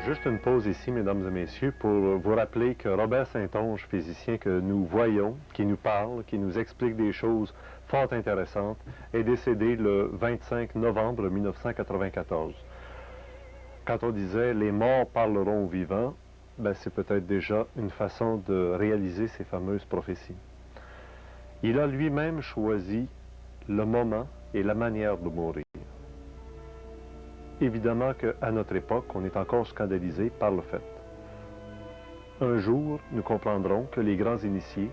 Juste une pause ici, mesdames et messieurs, pour vous rappeler que Robert Saint-Onge, physicien que nous voyons, qui nous parle, qui nous explique des choses fort intéressantes, est décédé le 25 novembre 1994. Quand on disait « les morts parleront aux vivants », ben, c'est peut-être déjà une façon de réaliser ces fameuses prophéties. Il a lui-même choisi le moment et la manière de mourir. Évidemment qu'à notre époque, on est encore scandalisé par le fait. Un jour, nous comprendrons que les grands initiés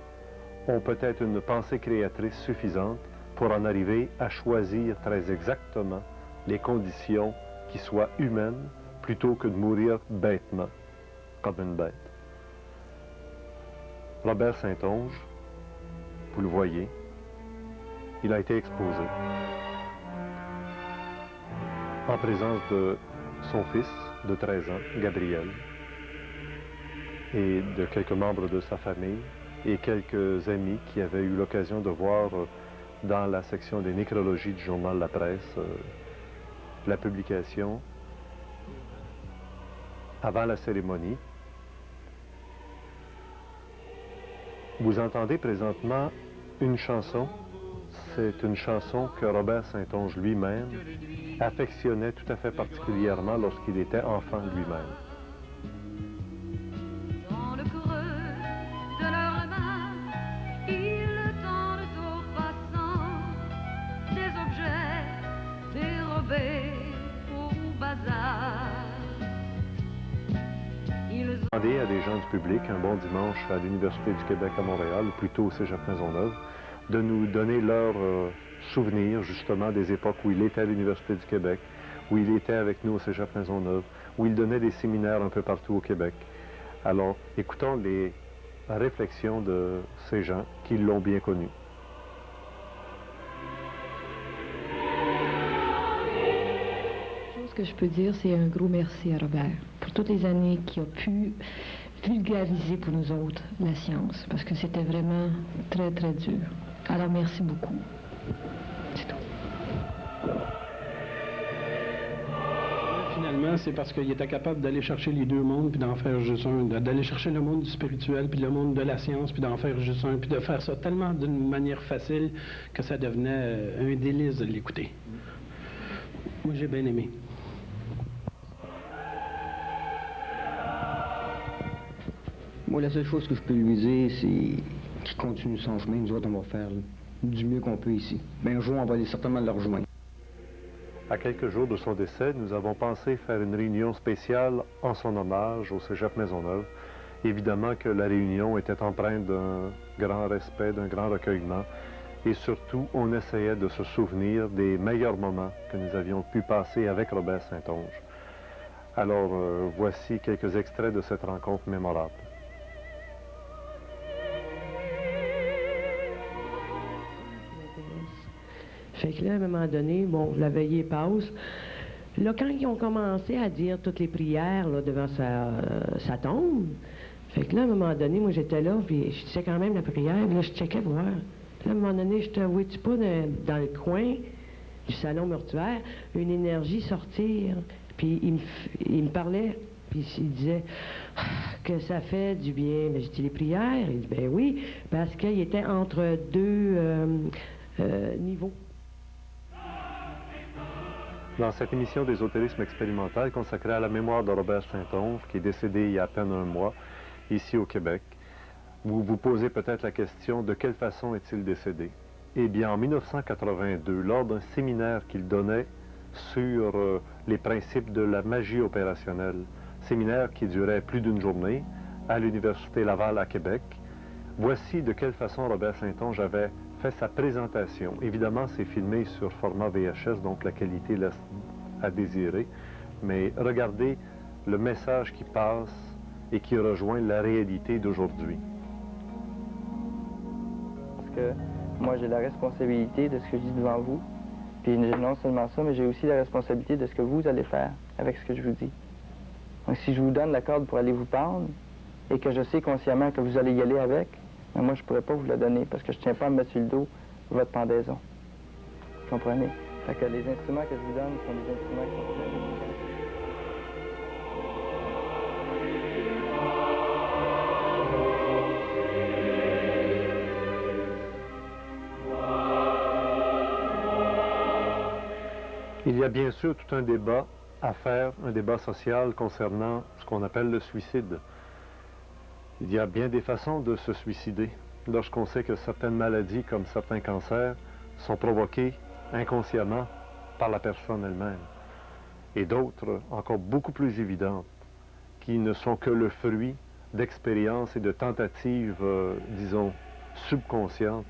ont peut-être une pensée créatrice suffisante pour en arriver à choisir très exactement les conditions qui soient humaines plutôt que de mourir bêtement, comme une bête. Robert Saint-Onge, vous le voyez, il a été exposé en présence de son fils de 13 ans, Gabriel, et de quelques membres de sa famille et quelques amis qui avaient eu l'occasion de voir dans la section des nécrologies du journal La Presse la publication avant la cérémonie. Vous entendez présentement une chanson. C'est une chanson que Robert Saint-Onge lui-même affectionnait tout à fait particulièrement lorsqu'il était enfant lui-même. Dans le creux de leurs mains, ils tendent aux passants des objets dérobés au bazar. Demandez à des gens du public un bon dimanche à l'Université du Québec à Montréal, ou plutôt au Cégep Maisonneuve, de nous donner leurs souvenirs justement des époques où il était à l'Université du Québec, où il était avec nous au Cégep Maisonneuve, où il donnait des séminaires un peu partout au Québec. Alors, écoutons les réflexions de ces gens qui l'ont bien connu. Ce que je peux dire, c'est un gros merci à Robert pour toutes les années qu'il a pu vulgariser pour nous autres la science, parce que c'était vraiment très, très dur. Alors, merci beaucoup. C'est tout. Finalement, c'est parce qu'il était capable d'aller chercher les deux mondes, puis d'en faire juste un, d'aller chercher le monde du spirituel, puis le monde de la science, puis d'en faire juste un, puis de faire ça tellement d'une manière facile que ça devenait un délice de l'écouter. Moi, j'ai bien aimé. Moi, la seule chose que je peux lui dire, c'est qu'il continue son chemin. Nous autres, on va faire du mieux qu'on peut ici. Mais un jour, on va aller certainement le rejoindre. À quelques jours de son décès, nous avons pensé faire une réunion spéciale en son hommage au Cégep Maisonneuve. Évidemment que la réunion était empreinte d'un grand respect, d'un grand recueillement. Et surtout, on essayait de se souvenir des meilleurs moments que nous avions pu passer avec Robert Saint-Onge. Alors, voici quelques extraits de cette rencontre mémorable. Fait que là, à un moment donné, bon, la veillée passe. Là, quand ils ont commencé à dire toutes les prières là, devant sa tombe, fait que là, à un moment donné, moi, j'étais là, puis je disais quand même la prière, puis là, je checkais voir. Là, à un moment donné, je te vois-tu pas dans le coin du salon mortuaire, une énergie sortir, puis il me parlait, puis il disait que ça fait du bien. Mais j'ai dit, les prières? Il dit, ben oui, parce qu'il était entre deux niveaux. Dans cette émission d'ésotérisme expérimental consacrée à la mémoire de Robert Saint-Onge, qui est décédé il y a à peine un mois, ici au Québec, vous vous posez peut-être la question de quelle façon est-il décédé? Eh bien, en 1982, lors d'un séminaire qu'il donnait sur les principes de la magie opérationnelle, séminaire qui durait plus d'une journée à l'Université Laval à Québec, voici de quelle façon Robert Saint-Onge avait fait sa présentation. Évidemment, c'est filmé sur format VHS, donc la qualité laisse à désirer, mais regardez le message qui passe et qui rejoint la réalité d'aujourd'hui. Parce que moi, j'ai la responsabilité de ce que je dis devant vous, puis non seulement ça, mais j'ai aussi la responsabilité de ce que vous allez faire avec ce que je vous dis. Donc, si je vous donne la corde pour aller vous pendre, et que je sais consciemment que vous allez y aller avec, mais moi, je ne pourrais pas vous la donner parce que je ne tiens pas à me mettre sur le dos votre pendaison. Vous comprenez? Fait que les instruments que je vous donne sont des instruments qui sont très efficaces. Il y a bien sûr tout un débat à faire, un débat social concernant ce qu'on appelle le suicide. Il y a bien des façons de se suicider. Lorsqu'on sait que certaines maladies, comme certains cancers, sont provoquées inconsciemment par la personne elle-même. Et d'autres, encore beaucoup plus évidentes, qui ne sont que le fruit d'expériences et de tentatives, disons, subconscientes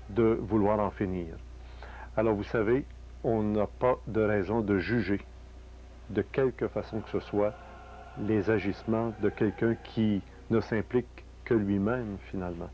de vouloir en finir. Alors vous savez, on n'a pas de raison de juger, de quelque façon que ce soit, les agissements de quelqu'un qui ne s'implique que lui-même, finalement.